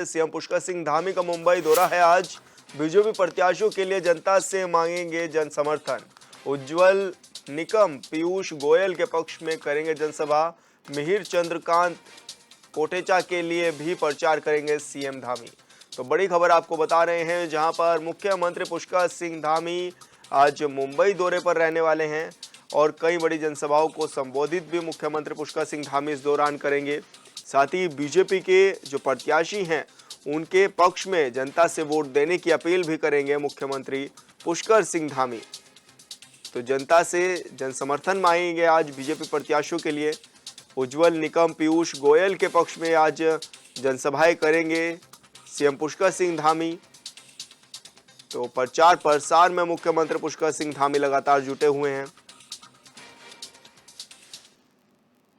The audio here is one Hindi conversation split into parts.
सीएम पुष्कर सिंह धामी का मुंबई दौरा है आज। बीजेपी प्रत्याशियों के लिए जनता से मांगेंगे जन समर्थन। उज्जवल निकम पीयूष गोयल के पक्ष में करेंगे जनसभा। मिहिर चंद्रकांत कोटेचा के लिए भी प्रचार करेंगे सीएम धामी। तो बड़ी खबर आपको बता रहे हैं, जहां पर मुख्यमंत्री पुष्कर सिंह धामी आज मुंबई दौरे पर रहने वाले हैं और कई बड़ी जनसभाओं को संबोधित भी मुख्यमंत्री पुष्कर सिंह धामी इस दौरान करेंगे। साथ ही बीजेपी के जो प्रत्याशी हैं उनके पक्ष में जनता से वोट देने की अपील भी करेंगे मुख्यमंत्री पुष्कर सिंह धामी। तो जनता से जन समर्थन मांगेंगे आज बीजेपी प्रत्याशियों के लिए। उज्जवल निकम पीयूष गोयल के पक्ष में आज जनसभाएं करेंगे सीएम पुष्कर सिंह धामी। तो प्रचार प्रसार में मुख्यमंत्री पुष्कर सिंह धामी लगातार जुटे हुए हैं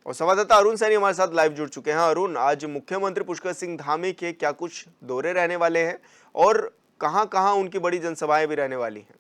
और संवाददाता अरुण सैनी हमारे साथ लाइव जुड़ चुके हैं। अरुण, आज मुख्यमंत्री पुष्कर सिंह धामी के क्या कुछ दौरे रहने वाले हैं और कहां-कहां उनकी बड़ी जनसभाएं भी रहने वाली हैं?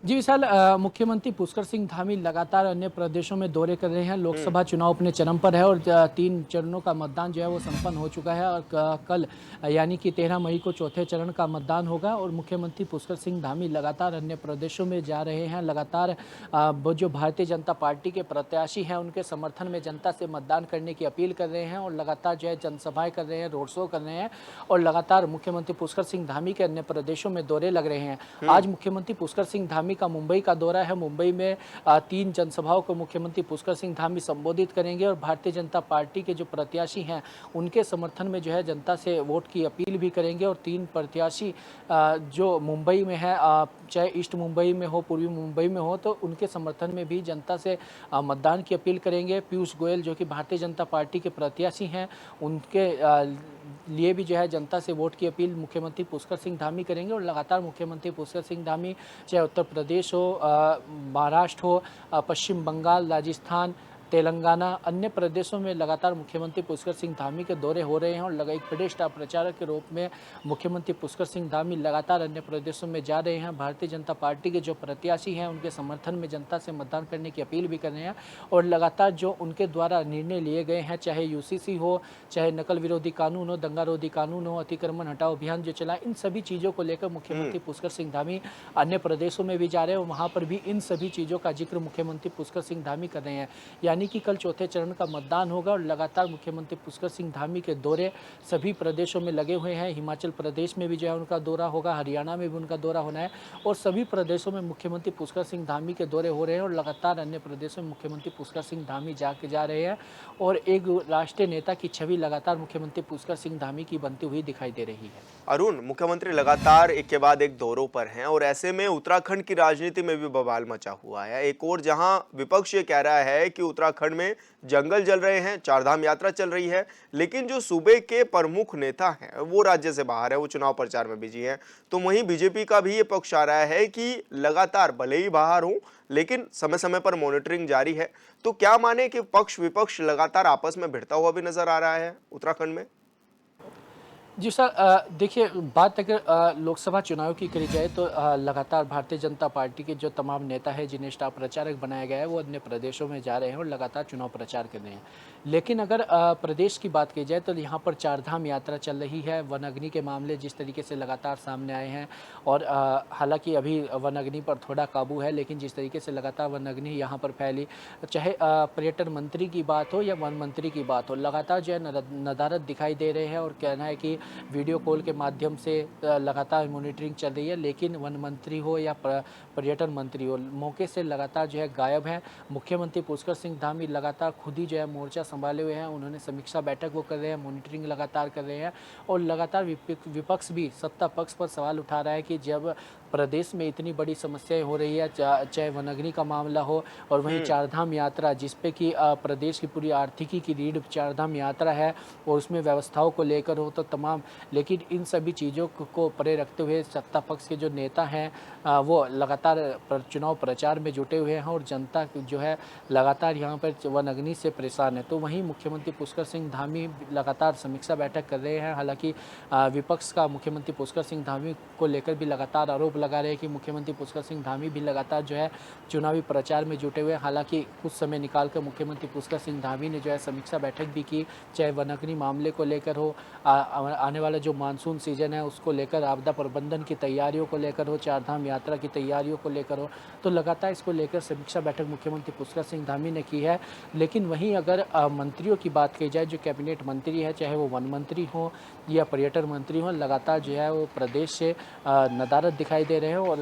जी विशाल, मुख्यमंत्री पुष्कर सिंह धामी लगातार अन्य प्रदेशों में दौरे कर रहे हैं। लोकसभा चुनाव अपने चरम पर है और 3 चरणों का मतदान जो है वो संपन्न हो चुका है और कल यानी कि 13 मई को चौथे चरण का मतदान होगा और मुख्यमंत्री पुष्कर सिंह धामी लगातार अन्य प्रदेशों में जा रहे हैं। लगातार वो जो भारतीय जनता पार्टी के प्रत्याशी हैं उनके समर्थन में जनता से मतदान करने की अपील कर रहे हैं और लगातार जो है जनसभाएं कर रहे हैं, रोड शो कर रहे हैं और लगातार मुख्यमंत्री पुष्कर सिंह धामी के अन्य प्रदेशों में दौरे लग रहे हैं। आज मुख्यमंत्री पुष्कर सिंह धामी का मुंबई का दौरा है। मुंबई में 3 जनसभाओं को मुख्यमंत्री पुष्कर सिंह धामी संबोधित करेंगे और भारतीय जनता पार्टी के जो प्रत्याशी हैं उनके समर्थन में जो है जनता से वोट की अपील भी करेंगे और 3 प्रत्याशी जो मुंबई में है, चाहे ईस्ट मुंबई में हो, पूर्वी मुंबई में हो, तो उनके समर्थन में भी जनता से मतदान की अपील करेंगे। पीयूष गोयल जो कि भारतीय जनता पार्टी के प्रत्याशी हैं उनके लिए भी जो है जनता से वोट की अपील मुख्यमंत्री पुष्कर सिंह धामी करेंगे और लगातार मुख्यमंत्री पुष्कर सिंह धामी चाहे उत्तर प्रदेश हो, महाराष्ट्र हो, पश्चिम बंगाल, राजस्थान, तेलंगाना, अन्य प्रदेशों में लगातार मुख्यमंत्री पुष्कर सिंह धामी के दौरे हो रहे हैं और एक बड़े स्टार प्रचारक के रूप में मुख्यमंत्री पुष्कर सिंह धामी लगातार अन्य प्रदेशों में जा रहे हैं। भारतीय जनता पार्टी के जो प्रत्याशी हैं उनके समर्थन में जनता से मतदान करने की अपील भी कर रहे हैं और लगातार जो उनके द्वारा निर्णय लिए गए हैं, चाहे यूसीसी हो, चाहे नकल विरोधी कानून हो, दंगा रोधी कानून हो, अतिक्रमण हटाओ अभियान जो चला, इन सभी चीज़ों को लेकर मुख्यमंत्री पुष्कर सिंह धामी अन्य प्रदेशों में भी जा रहे हैं और वहाँ पर भी इन सभी चीज़ों का जिक्र मुख्यमंत्री पुष्कर सिंह धामी कर रहे हैं। यानी कि कल चौथे चरण का मतदान होगा और लगातार मुख्यमंत्री पुष्कर सिंह धामी के दौरे सभी प्रदेशों में लगे हुए हैं। हिमाचल प्रदेश में भी जो है उनका दौरा होगा, हरियाणा में भी उनका दौरा होना है और सभी प्रदेशों में मुख्यमंत्री पुष्कर सिंह धामी के दौरे हो रहे हैं और लगातार अन्य प्रदेशों में मुख्यमंत्री पुष्कर सिंह धामी जा रहे हैं और एक राष्ट्रीय नेता की छवि लगातार मुख्यमंत्री पुष्कर सिंह धामी की बनती हुई दिखाई दे रही है। अरुण, मुख्यमंत्री लगातार एक के बाद एक दौरों पर हैं और ऐसे में उत्तराखंड की राजनीति में भी बवाल मचा हुआ है। एक और जहां विपक्ष ये कह रहा है कि उत्तराखंड में जंगल जल रहे हैं, चारधाम यात्रा चल रही है, लेकिन जो सूबे के प्रमुख नेता हैं वो राज्य से बाहर है, वो चुनाव प्रचार में बिजी हैं। तो वहीं बीजेपी का भी ये पक्ष आ रहा है कि लगातार भले ही बाहर हो लेकिन समय समय पर मॉनिटरिंग जारी है। तो क्या माने कि पक्ष विपक्ष लगातार आपस में भिड़ता हुआ भी नजर आ रहा है उत्तराखंड में? जी सर, देखिए, बात अगर लोकसभा चुनाव की करी जाए तो लगातार भारतीय जनता पार्टी के जो तमाम नेता हैं जिन्हें स्टार प्रचारक बनाया गया है वो अन्य प्रदेशों में जा रहे हैं और लगातार चुनाव प्रचार कर रहे हैं। लेकिन अगर प्रदेश की बात की जाए तो यहाँ पर चारधाम यात्रा चल रही है। वन अग्नि के मामले जिस तरीके से लगातार सामने आए हैं और हालांकि अभी वन अग्नि पर थोड़ा काबू है, लेकिन जिस तरीके से लगातार वन अग्नि यहाँ पर फैली, चाहे पर्यटन मंत्री की बात हो या वन मंत्री की बात हो, लगातार जो है नदारत दिखाई दे रहे हैं और कहना है कि वीडियो कॉल के माध्यम से लगातार मॉनिटरिंग चल रही है। लेकिन वन मंत्री हो या पर्यटन मंत्री हो, मौके से लगातार जो है गायब हैं। मुख्यमंत्री पुष्कर सिंह धामी लगातार खुद ही जो है मोर्चा संभाले हुए हैं। उन्होंने समीक्षा बैठक वो कर रहे हैं, मॉनिटरिंग लगातार कर रहे हैं और लगातार विपक्ष भी सत्ता पक्ष पर सवाल उठा रहा है कि जब प्रदेश में इतनी बड़ी समस्याएं हो रही है, चाहे वन अग्नि का मामला हो और वहीं चारधाम यात्रा जिसपे कि प्रदेश की पूरी आर्थिकी की रीढ़ चारधाम यात्रा है और उसमें व्यवस्थाओं को लेकर हो तो तमाम, लेकिन इन सभी चीज़ों को परे रखते हुए सत्ता पक्ष के जो नेता हैं वो लगातार चुनाव प्रचार में जुटे हुए हैं और जनता जो है लगातार यहाँ पर वन अग्नि से परेशान है। तो वहीं मुख्यमंत्री पुष्कर सिंह धामी लगातार समीक्षा बैठक कर रहे हैं। हालांकि विपक्ष का मुख्यमंत्री पुष्कर सिंह धामी को लेकर भी लगातार आरोप लगा रहे हैं कि मुख्यमंत्री पुष्कर सिंह धामी भी लगातार जो है चुनावी प्रचार में जुटे हुए हैं। हालांकि कुछ समय निकाल कर मुख्यमंत्री पुष्कर सिंह धामी ने जो है समीक्षा बैठक भी की, चाहे वनाग्नि मामले को लेकर हो, आने वाला जो मानसून सीजन है उसको लेकर, आपदा प्रबंधन की तैयारियों को लेकर हो, चारधाम यात्रा की तैयारियों को लेकर हो, तो लगातार इसको लेकर समीक्षा बैठक मुख्यमंत्री पुष्कर सिंह धामी ने की है। लेकिन वहीं अगर मंत्रियों की बात की जाए, जो कैबिनेट मंत्री है, चाहे वो वन मंत्री हो या पर्यटन मंत्री हो, लगातार जो है वो प्रदेश से नदारद दिखाई दे रहे हैं और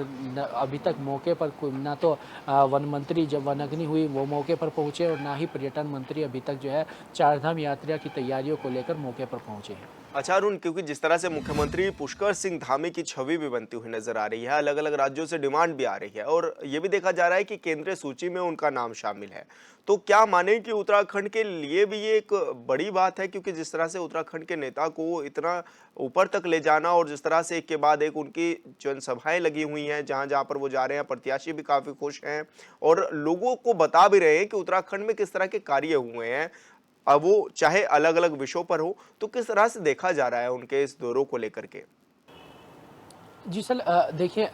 अभी तक मौके पर कोई ना तो वन मंत्री जब वनाग्नि हुई वो मौके पर पहुंचे और ना ही पर्यटन मंत्री अभी तक जो है चारधाम यात्रा की तैयारियों को लेकर मौके पर पहुंचे हैं। अच्छा अरुण, क्योंकि जिस तरह से मुख्यमंत्री पुष्कर सिंह धामी की छवि भी बनती हुई नजर आ रही है, अलग अलग राज्यों से डिमांड भी आ रही है और ये भी देखा जा रहा है कि केंद्रीय सूची में उनका नाम शामिल है, तो क्या माने कि उत्तराखंड के लिए भी ये एक बड़ी बात है? क्योंकि जिस तरह से उत्तराखंड के नेता को इतना ऊपर तक ले जाना और जिस तरह से एक के बाद एक उनकी जनसभाएं लगी हुई हैं, जहां जहां पर वो जा रहे हैं, प्रत्याशी भी काफी खुश हैं और लोगों को बता भी रहे हैं कि उत्तराखंड में किस तरह के कार्य हुए हैं, अब वो चाहे अलग अलग विषयों पर हो, तो किस तरह से देखा जा रहा है उनके इस दौरों को लेकर के? जी सर, देखिए,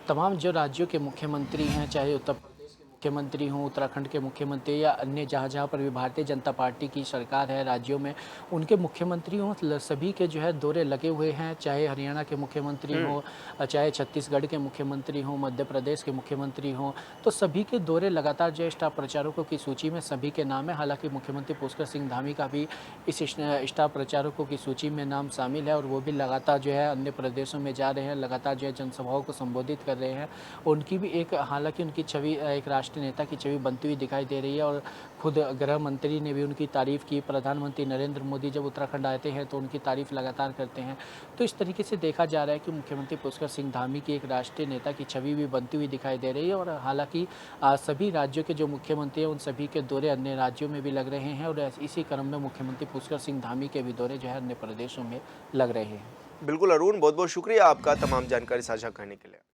तमाम जो राज्यों के मुख्यमंत्री हैं, चाहे उत्तर प्रदेश के मुख्यमंत्री हों, उत्तराखंड के मुख्यमंत्री या अन्य जहाँ जहाँ पर भी भारतीय जनता पार्टी की सरकार है राज्यों में, उनके मुख्यमंत्री हों, सभी के जो है दौरे लगे हुए हैं। चाहे हरियाणा के मुख्यमंत्री हों, चाहे छत्तीसगढ़ के मुख्यमंत्री हों, मध्य प्रदेश के मुख्यमंत्री हों, तो सभी के दौरे लगातार जो है स्टार प्रचारकों की सूची में सभी के नाम है। हालांकि मुख्यमंत्री पुष्कर सिंह धामी का भी इस स्टार प्रचारकों की सूची में नाम शामिल है और वो भी लगातार जो है अन्य प्रदेशों में जा रहे हैं, लगातार जो है जनसभाओं को संबोधित कर रहे हैं। उनकी भी एक, हालांकि उनकी छवि एक राष्ट्रीय नेता की छवि बनती हुई दिखाई दे रही है और खुद गृह मंत्री ने भी उनकी तारीफ की। प्रधानमंत्री नरेंद्र मोदी जब उत्तराखंड आते हैं तो उनकी तारीफ लगातार करते हैं। तो इस तरीके से देखा जा रहा है कि मुख्यमंत्री पुष्कर सिंह धामी की एक राष्ट्रीय नेता की छवि भी बनती हुई दिखाई दे रही है और हालांकि सभी राज्यों के जो मुख्यमंत्री हैं उन सभी के दौरे अन्य राज्यों में भी लग रहे हैं और इसी क्रम में मुख्यमंत्री पुष्कर सिंह धामी के भी दौरे जो है अन्य प्रदेशों में लग रहे हैं। बिल्कुल अरुण, बहुत बहुत शुक्रिया आपका तमाम जानकारी साझा करने के लिए।